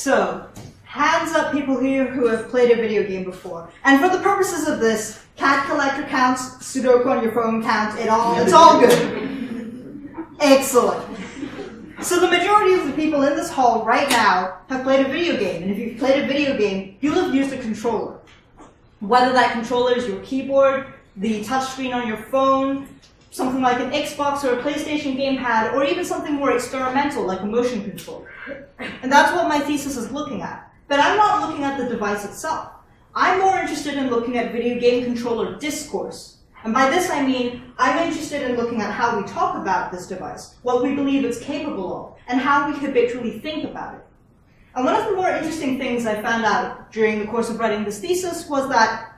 So, hands up people here who have played a video game before. And for the purposes of this, cat collector counts, Sudoku on your phone counts, it's all good. Excellent. So the majority of the people in this hall right now have played a video game. And if you've played a video game, you'll have used a controller. Whether that controller is your keyboard, the touchscreen on your phone, something like an Xbox or a PlayStation gamepad, or even something more experimental like a motion controller. And that's what my thesis is looking at. But I'm not looking at the device itself. I'm more interested in looking at video game controller discourse. And by this I mean, I'm interested in looking at how we talk about this device, what we believe it's capable of, and how we habitually think about it. And one of the more interesting things I found out during the course of writing this thesis was that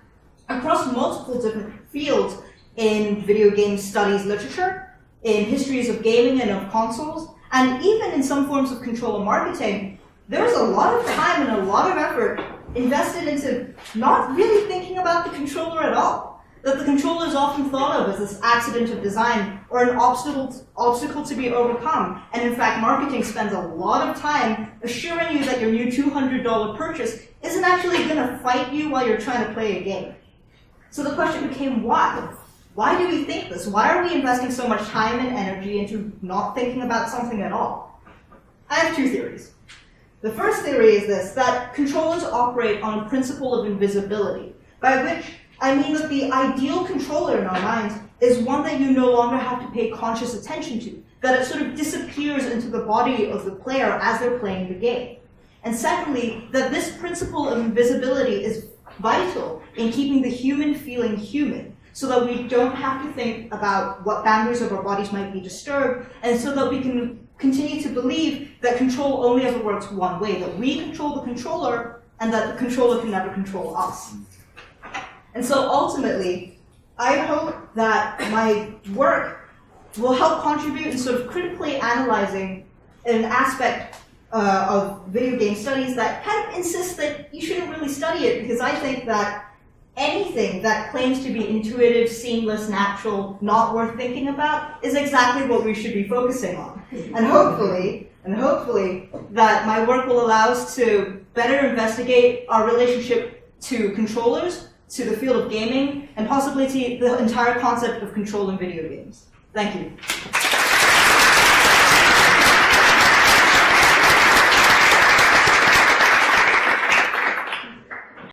across multiple different fields in video game studies literature, in histories of gaming and of consoles, and even in some forms of controller marketing, there's a lot of time and a lot of effort invested into not really thinking about the controller at all. That the controller is often thought of as this accident of design or an obstacle to be overcome. And in fact, marketing spends a lot of time assuring you that your new $200 purchase isn't actually going to fight you while you're trying to play a game. So the question became, why? Why do we think this? Why are we investing so much time and energy into not thinking about something at all? I have two theories. The first theory is this, that controllers operate on a principle of invisibility, by which I mean that the ideal controller in our minds is one that you no longer have to pay conscious attention to, that it sort of disappears into the body of the player as they're playing the game. And secondly, that this principle of invisibility is vital in keeping the human feeling human, so that we don't have to think about what boundaries of our bodies might be disturbed, and so that we can continue to believe that control only ever works one way, that we control the controller, and that the controller can never control us. And so ultimately, I hope that my work will help contribute in sort of critically analyzing an aspect of video game studies that kind of insists that you shouldn't really study it, because I think that anything that claims to be intuitive, seamless, natural, not worth thinking about is exactly what we should be focusing on. And hopefully that my work will allow us to better investigate our relationship to controllers, to the field of gaming, and possibly to the entire concept of control in video games. Thank you.